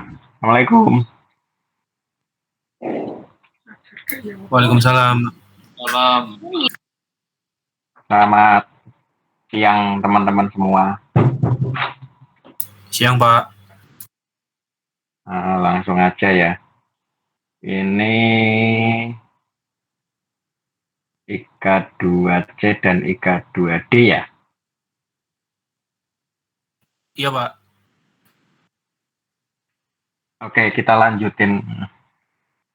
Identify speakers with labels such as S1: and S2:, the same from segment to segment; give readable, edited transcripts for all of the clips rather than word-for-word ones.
S1: Assalamualaikum.
S2: Waalaikumsalam.
S3: Salam.
S1: Selamat siang teman-teman semua.
S2: Siang, Pak.
S1: Langsung aja ya. Ini IK2C dan IK2D ya.
S2: Iya, Pak.
S1: Oke, kita lanjutin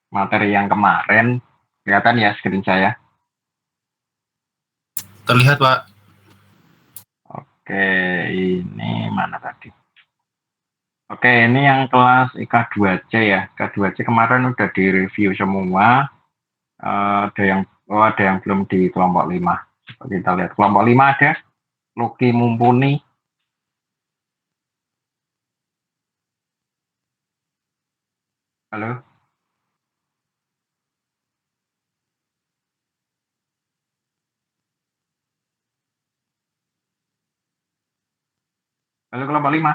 S1: materi yang kemarin. Kelihatan ya screen saya.
S2: Terlihat, Pak.
S1: Oke, ini mana tadi? Oke, ini yang kelas IK2C ya. IK2C kemarin udah direview semua. Ada yang belum di kelompok 5. Kita lihat kelompok 5 ada Lucky Mumpuni. Halo. Halo kelompok 5.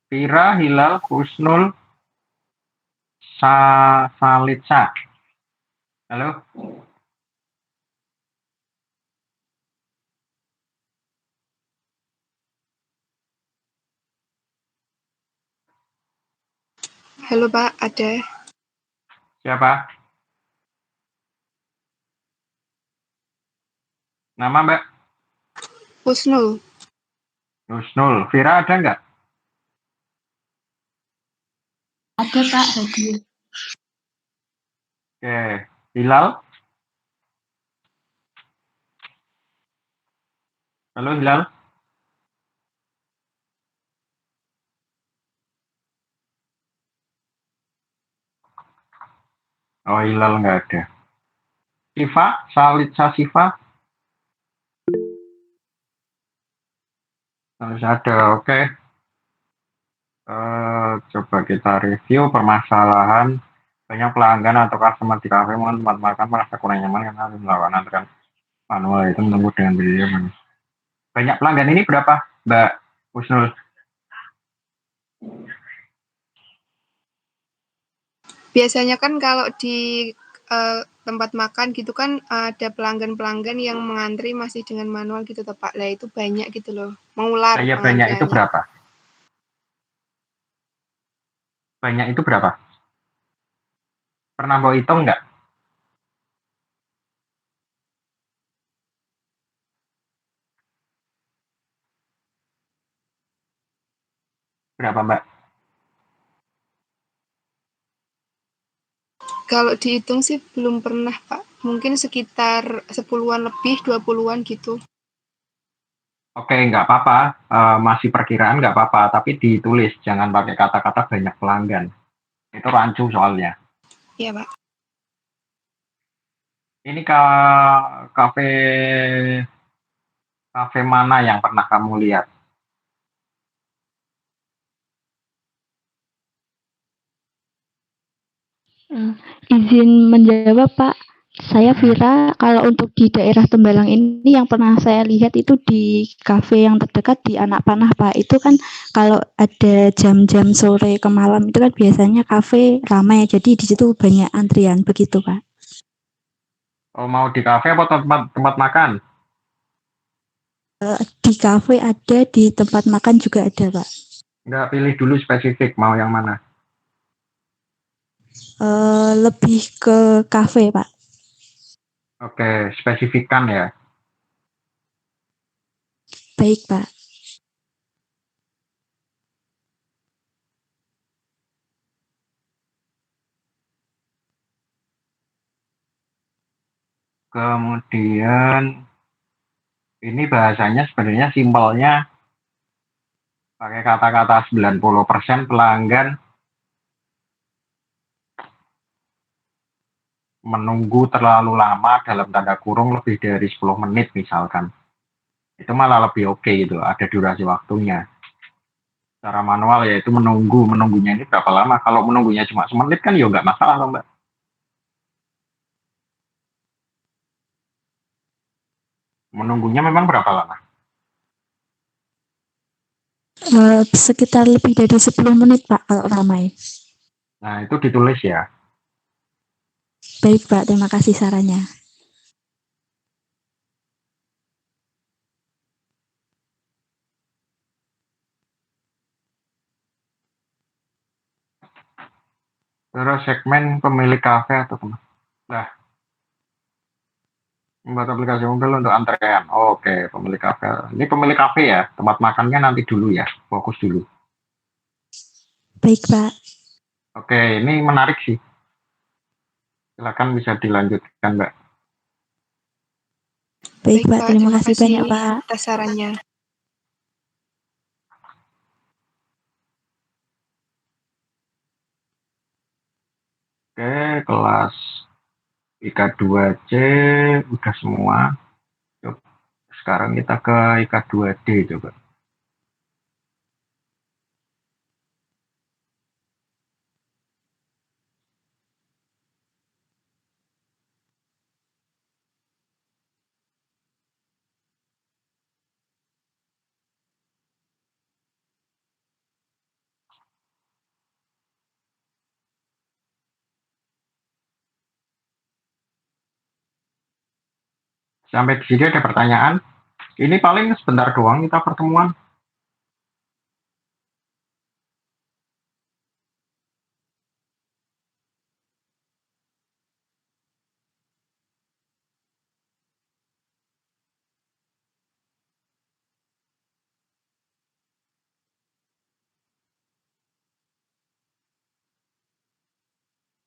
S1: Vira, Hilal, Husnul, Salitsa. Halo.
S4: Halo Pak, ada.
S1: Siapa? Nama Mbak?
S4: Husnul.
S1: Husnul. Vira ada nggak?
S5: Ada Pak, hadir.
S1: Oke. Hilal? Halo Hilal. Oh Hilal nggak ada. Siva? Salitsa Siva? Harus ada, oke. Coba kita review permasalahan banyak pelanggan atau customer di kafe mohon tempat makan merasa kurang nyaman karena harus melakukan antrean manual itu menunggu dengan biaya manis. Banyak pelanggan ini berapa, Mbak Husnul?
S4: Biasanya kan kalau di tempat makan gitu kan ada pelanggan-pelanggan yang mengantri masih dengan manual gitu toh Pak. Lah itu banyak gitu loh. Mengular
S1: Saya banyak itu
S4: pengantriannya.
S1: berapa? Banyak itu berapa? Pernah mau hitung nggak? Berapa, Mbak?
S4: Kalau dihitung sih belum pernah Pak. Mungkin sekitar 10-an lebih, 20-an gitu.
S1: Oke, nggak apa-apa. Masih perkiraan nggak apa-apa, tapi ditulis. Jangan pakai kata-kata banyak pelanggan. Itu rancu soalnya.
S4: Iya Pak.
S1: Ini kafe kafe mana yang pernah kamu lihat?
S5: Izin menjawab Pak, saya Vira. Kalau untuk di daerah Tembalang ini yang pernah saya lihat itu di kafe yang terdekat di Anak Panah Pak. Itu kan kalau ada jam-jam sore ke malam itu kan biasanya kafe ramai. Jadi di situ banyak antrian begitu Pak.
S1: Oh, mau di kafe atau tempat makan?
S5: Di kafe ada, di tempat makan juga ada Pak.
S1: Nggak, pilih dulu spesifik mau yang mana.
S5: Lebih ke kafe Pak.
S1: Oke, spesifikkan ya.
S5: Baik Pak.
S1: Kemudian ini bahasanya sebenarnya simpelnya pakai kata-kata 90% pelanggan menunggu terlalu lama dalam tanda kurung lebih dari 10 menit misalkan. Itu malah lebih oke gitu, ada durasi waktunya. Cara manual yaitu menunggunya ini berapa lama. Kalau menunggunya cuma semenit kan ya nggak masalah loh Mbak. Menunggunya memang berapa lama?
S5: Sekitar lebih dari 10 menit, Pak, kalau ramai.
S1: Nah, itu ditulis ya.
S5: Baik, Pak. Terima kasih sarannya.
S1: Terus segmen pemilik kafe atau teman. Nah, membuat aplikasi mobil untuk antrean. Oke, pemilik kafe. Ini pemilik kafe ya. Tempat makannya nanti dulu ya. Fokus dulu.
S5: Baik, Pak.
S1: Oke, ini menarik sih. Silakan bisa dilanjutkan, Mbak.
S5: Baik, Pak. Terima kasih banyak, Pak.
S4: atas sarannya.
S1: Oke, kelas IK 2C udah semua. Coba. Sekarang kita ke IK 2D coba. Sampai di sini ada pertanyaan. Ini paling sebentar doang kita pertemuan.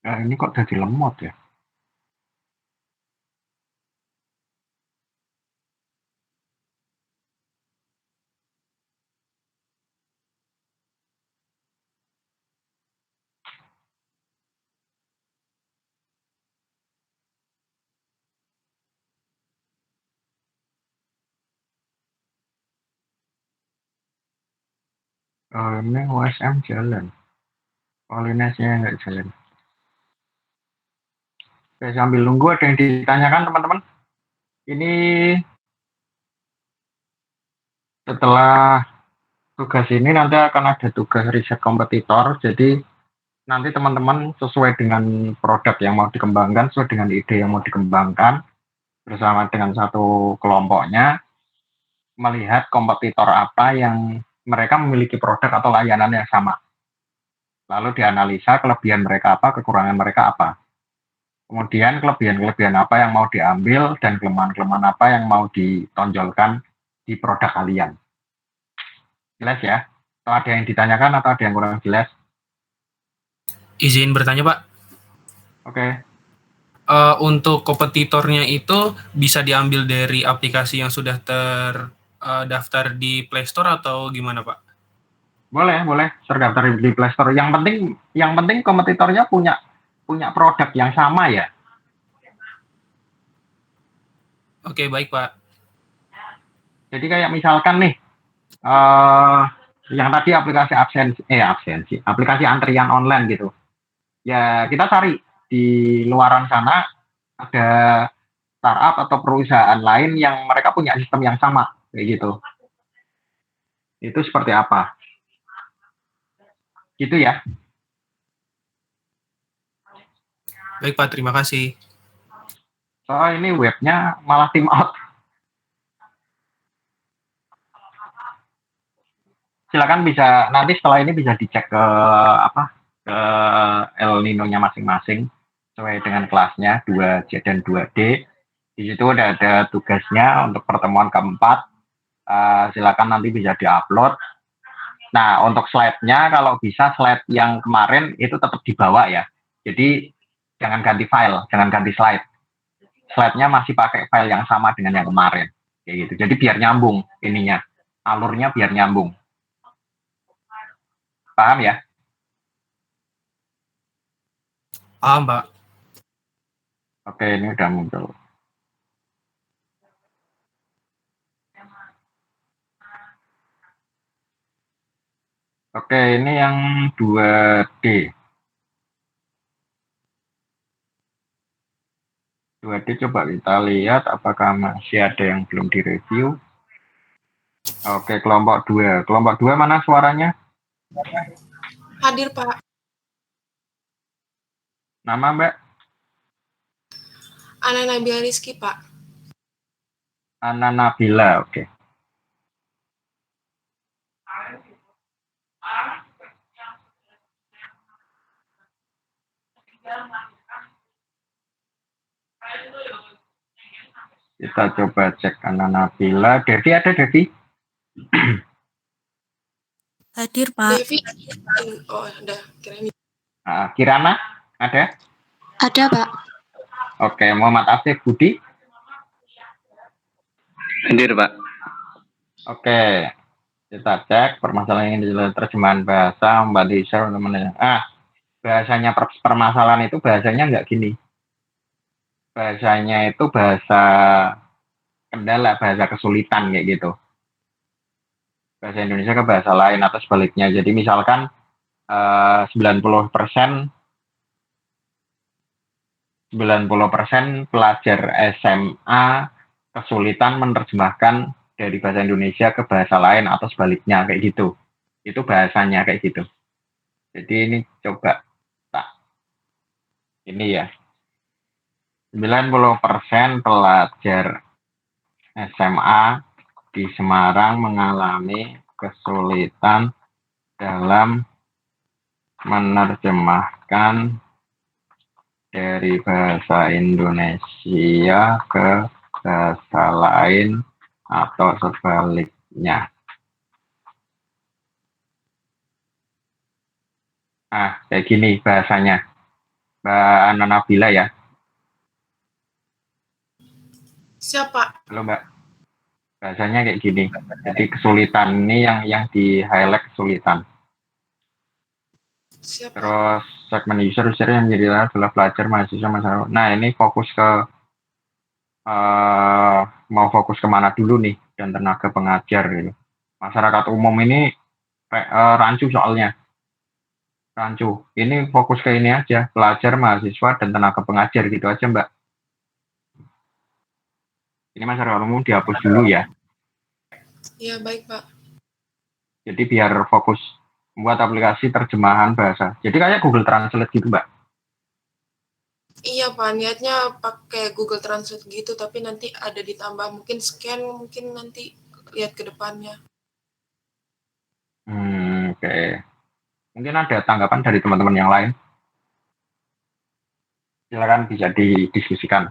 S1: Nah, ini kok jadi lemot ya? Ini OSM jalan. Polinesinya nggak jalan. Oke, sambil nunggu ada yang ditanyakan teman-teman. Ini setelah tugas ini nanti akan ada tugas riset kompetitor. Jadi nanti teman-teman sesuai dengan produk yang mau dikembangkan, sesuai dengan ide yang mau dikembangkan, bersama dengan satu kelompoknya, melihat kompetitor apa yang mereka memiliki produk atau layanan yang sama. Lalu dianalisa kelebihan mereka apa, kekurangan mereka apa. Kemudian kelebihan-kelebihan apa yang mau diambil dan kelemahan-kelemahan apa yang mau ditonjolkan di produk kalian. Jelas ya? Atau ada yang ditanyakan atau ada yang kurang jelas?
S2: Izin bertanya, Pak.
S1: Oke.
S2: Untuk kompetitornya itu bisa diambil dari aplikasi yang sudah terdaftar di Play Store atau gimana, Pak?
S1: Boleh terdaftar di Play Store. Yang penting kompetitornya punya produk yang sama ya.
S2: Oke, baik, Pak.
S1: Jadi kayak misalkan nih, yang tadi aplikasi aplikasi antrian online gitu. Ya kita cari di luaran sana ada startup atau perusahaan lain yang mereka punya sistem yang sama kayak gitu. Itu seperti apa? Gitu ya.
S2: Baik, Pak. Terima kasih.
S1: Ini webnya malah tim out. Silakan bisa nanti setelah ini bisa dicek ke ke El Nino-nya masing-masing sesuai dengan kelasnya 2C dan 2D. Di situ ada tugasnya untuk pertemuan keempat. Silakan nanti bisa diupload. Nah, untuk slide-nya kalau bisa slide yang kemarin itu tetap dibawa ya. Jadi jangan ganti file, jangan ganti slide. Slide-nya masih pakai file yang sama dengan yang kemarin. Kayak gitu. Jadi biar nyambung ininya. Alurnya biar nyambung. Paham ya?
S2: Paham, Pak.
S1: Oke, ini udah muncul. Oke, ini yang 2D. 2D coba kita lihat apakah masih ada yang belum direview. Oke, kelompok 2. Kelompok 2 mana suaranya?
S3: Hadir, Pak.
S1: Nama Mbak?
S3: Ana Nabila Rizky, Pak.
S1: Ana Nabila, oke. Kita coba cek Ana Nabila. Devi ada, Devi?
S6: Hadir, Pak.
S3: Devi. Oh, udah. Kirain.
S1: Kirana ada?
S6: Ada, Pak.
S1: Oke, Muhammad Afif Budi.
S7: Hadir, Pak.
S1: Oke, kita cek permasalahan ini di terjemahan bahasa Mbak Lisa teman-teman. Bahasanya permasalahan itu bahasanya nggak gini. Bahasanya itu bahasa kendala, bahasa kesulitan kayak gitu. Bahasa Indonesia ke bahasa lain atau sebaliknya. Jadi misalkan 90% pelajar SMA kesulitan menerjemahkan dari bahasa Indonesia ke bahasa lain atau sebaliknya kayak gitu. Itu bahasanya kayak gitu. Jadi ini coba ini ya. 90% pelajar SMA di Semarang mengalami kesulitan dalam menerjemahkan dari bahasa Indonesia ke bahasa lain atau sebaliknya. Kayak gini bahasanya. Mbak Ana Nabila ya.
S3: Siapa?
S1: Halo Mbak. Bahasanya kayak gini. Jadi kesulitan ini yang di highlight kesulitan.
S3: Siapa?
S1: Terus segmen user yang menjadi adalah pelajar mahasiswa masyarakat. Nah ini fokus ke mau fokus kemana dulu nih dan tenaga pengajar gitu. Masyarakat umum ini rancu soalnya. Rancu. Ini fokus ke ini aja, pelajar, mahasiswa, dan tenaga pengajar gitu aja Mbak. Ini masyarakat umum dihapus dulu ya.
S3: Iya, baik, Pak.
S1: Jadi biar fokus membuat aplikasi terjemahan bahasa. Jadi kayak Google Translate gitu Mbak.
S3: Iya, Pak. Niatnya pakai Google Translate gitu, tapi nanti ada ditambah mungkin scan, mungkin nanti lihat ke depannya.
S1: Oke. Mungkin ada tanggapan dari teman-teman yang lain. Silakan bisa didiskusikan.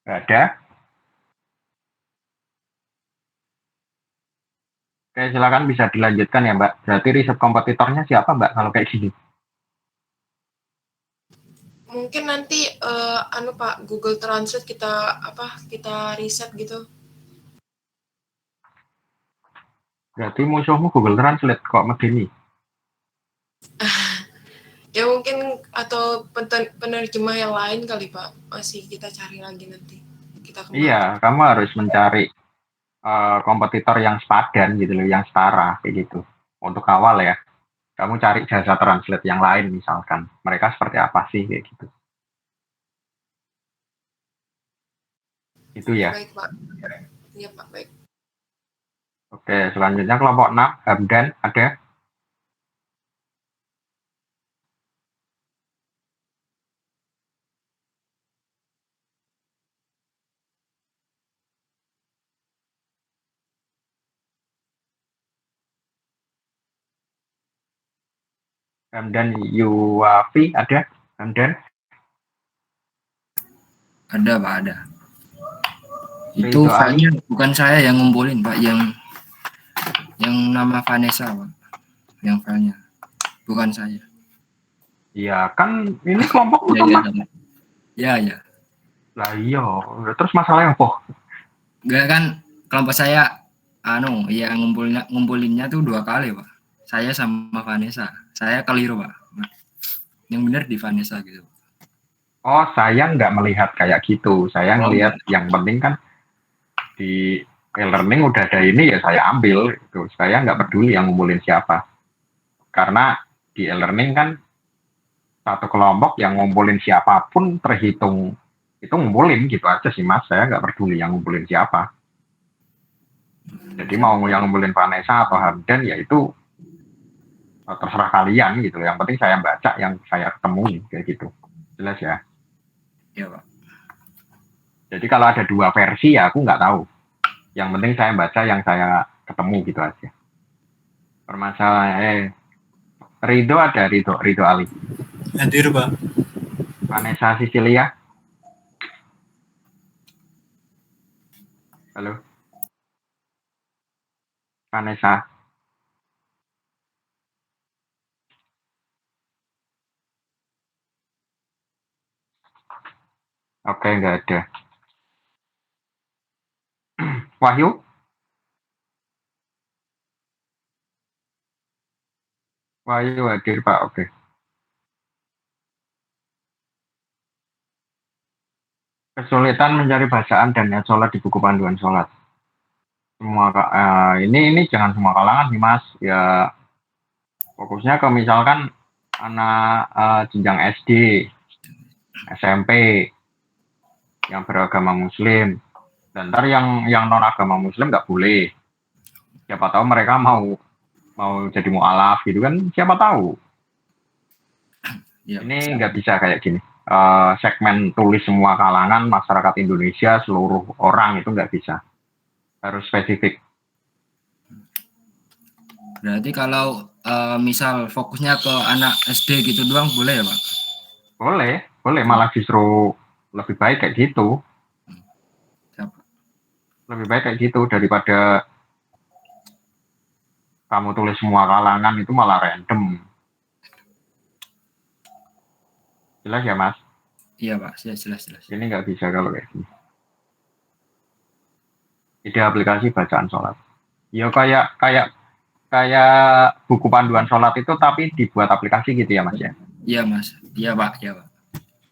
S1: Ada? Oke, silakan bisa dilanjutkan ya Mbak. Berarti riset kompetitornya siapa Mbak kalau kayak gini?
S3: Mungkin nanti Pak, Google Translate kita riset gitu.
S1: Berarti musuhmu Google Translate kok medeni.
S3: Ya mungkin atau penerjemah yang lain kali Pak. Masih kita cari lagi nanti. Kita kembali.
S1: Iya, kamu harus mencari kompetitor yang sepadan gitu loh, yang setara kayak gitu. Untuk awal ya, kamu cari jasa translate yang lain misalkan. Mereka seperti apa sih kayak gitu. Itu ya.
S3: Baik Pak. Iya Pak, baik.
S1: Oke, selanjutnya kelompok 6, Hamdan ada? Hamdan Yuwafi ada? Hamdan?
S7: Ada Pak, ada. Itu
S1: Ridho Ali?
S7: filenya bukan saya yang ngumpulin Pak, yang nama Vanessa Pak, yang filenya bukan saya.
S1: Ya kan ini kelompok
S7: Ya,
S1: utama.
S7: sama. Ya.
S1: Lah iya, terus masalahnya apa?
S7: Enggak kan kelompok saya yang ngumpulinnya tuh 2 kali Pak. Saya sama Vanessa. Saya keliru Pak. Yang benar di Vanessa gitu.
S1: Oh, saya nggak melihat kayak gitu. Saya ngelihat yang penting kan di e-learning udah ada ini ya saya ambil. Gitu. Saya nggak peduli yang ngumpulin siapa. Karena di e-learning kan satu kelompok yang ngumpulin siapapun terhitung itu ngumpulin gitu aja sih Mas. Saya nggak peduli yang ngumpulin siapa. Jadi mau yang ngumpulin Vanessa atau Hamdan ya itu terserah kalian gitu. Yang penting saya baca yang saya ketemui kayak gitu. Jelas ya?
S7: Iya Pak.
S1: Jadi kalau ada 2 versi ya aku nggak tahu. Yang penting saya baca yang saya ketemu gitu aja. Permasalahan Ridho ada Ridho Ali.
S8: Hadir Pak.
S1: Vanessa Sicilia. Halo. Vanessa. Oke, nggak ada. Wahyu? Wahyu hadir Pak, oke. Kesulitan mencari bacaan dan niat sholat di buku panduan sholat. Semua ini jangan semua kalangan nih Mas. Ya fokusnya ke misalkan anak jenjang SD, SMP yang beragama Muslim. Dan ntar yang non agama Muslim nggak boleh. Siapa tahu mereka mau jadi mu'alaf gitu kan? Siapa tahu?
S7: Ya,
S1: Ini nggak bisa kayak gini. Segmen tulis semua kalangan masyarakat Indonesia seluruh orang itu nggak bisa. Harus spesifik.
S7: Berarti kalau misal fokusnya ke anak SD gitu doang boleh ya Pak?
S1: Boleh malah justru lebih baik kayak gitu.
S7: Siapa?
S1: Lebih baik kayak gitu daripada kamu tulis semua kalangan itu malah random. Jelas ya Mas?
S7: Iya Pak, jelas.
S1: Ini nggak bisa kalau kayak gini. Ide aplikasi bacaan sholat. Ya kayak buku panduan sholat itu tapi dibuat aplikasi gitu ya Mas ya?
S7: Iya Mas, iya Pak.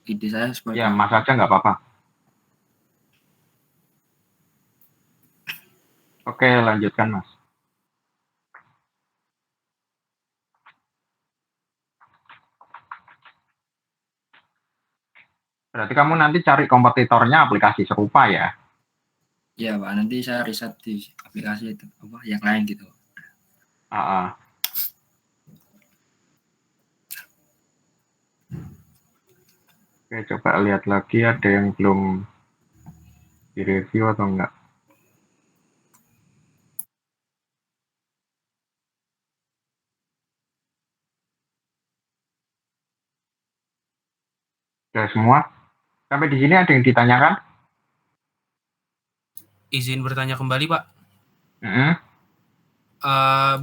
S7: Ide saya seperti
S1: Ya Mas aja nggak apa-apa. Oke lanjutkan Mas. Berarti kamu nanti cari kompetitornya aplikasi serupa ya?
S7: Iya Pak, nanti saya riset di aplikasi itu yang lain gitu.
S1: Oke, coba lihat lagi ada yang belum direview atau enggak. Sudah semua? Sampai di sini ada yang ditanyakan?
S2: Izin bertanya kembali Pak.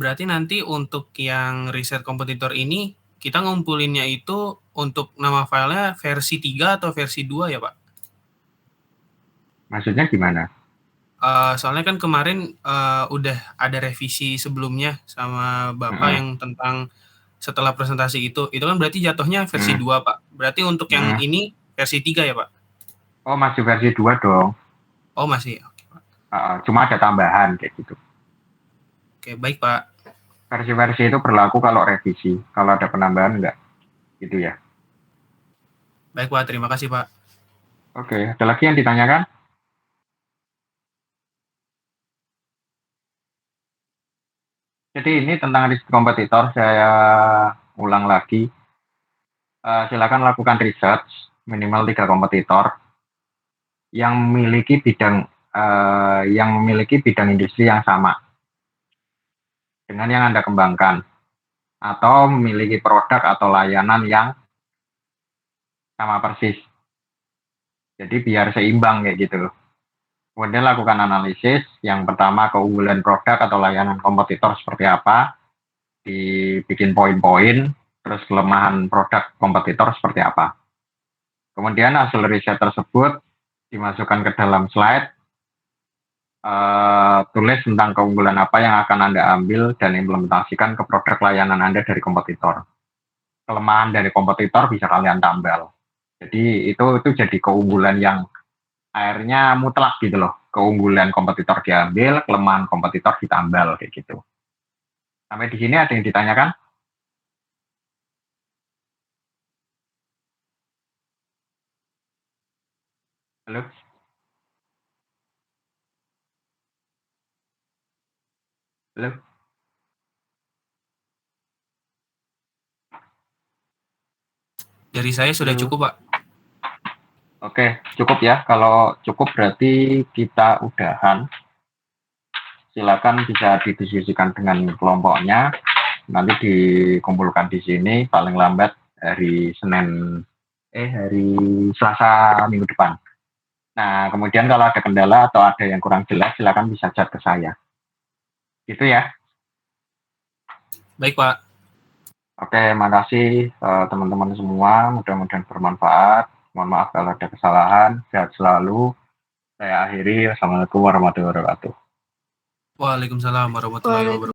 S2: Berarti nanti untuk yang riset kompetitor ini kita ngumpulinnya itu untuk nama filenya versi 3 atau versi 2 ya Pak?
S1: Maksudnya gimana?
S2: Soalnya kan kemarin udah ada revisi sebelumnya sama Bapak yang tentang setelah presentasi itu kan berarti jatuhnya versi 2 Pak. Berarti untuk yang ini versi 3 ya Pak?
S1: Oh masih versi 2 dong.
S2: Oh masih.
S1: Cuma ada tambahan kayak gitu.
S2: Oke, baik Pak.
S1: Versi-versi itu berlaku kalau revisi. Kalau ada penambahan enggak. Gitu ya.
S2: Baik Pak, terima kasih Pak.
S1: Oke, ada lagi yang ditanyakan? Jadi ini tentang riset kompetitor, saya ulang lagi. Silakan lakukan research minimal 3 kompetitor yang memiliki bidang industri yang sama dengan yang Anda kembangkan. atau memiliki produk atau layanan yang sama persis. Jadi biar seimbang kayak gitu loh. Kemudian lakukan analisis. Yang pertama keunggulan produk atau layanan kompetitor seperti apa, dibikin poin-poin, terus kelemahan produk kompetitor seperti apa. Kemudian hasil riset tersebut dimasukkan ke dalam slide, tulis tentang keunggulan apa yang akan Anda ambil dan implementasikan ke produk layanan Anda dari kompetitor. Kelemahan dari kompetitor bisa kalian tambal. Jadi itu jadi keunggulan yang akhirnya mutlak gitu loh. Keunggulan kompetitor diambil, kelemahan kompetitor ditambal kayak gitu. Sampai di sini ada yang ditanyakan? Halo? Halo?
S2: Dari saya sudah
S1: Halo?
S2: cukup, Pak.
S1: Oke, cukup ya. Kalau cukup berarti kita udahan. Silakan bisa didiskusikan dengan kelompoknya. Nanti dikumpulkan di sini paling lambat hari Selasa minggu depan. Nah, kemudian kalau ada kendala atau ada yang kurang jelas, silakan bisa chat ke saya. Gitu ya.
S2: Baik, Pak.
S1: Oke, makasih teman-teman semua. Mudah-mudahan bermanfaat. Mohon maaf kalau ada kesalahan. Sehat selalu. Saya akhiri. Wassalamualaikum warahmatullahi wabarakatuh.
S2: Waalaikumsalam warahmatullahi wabarakatuh.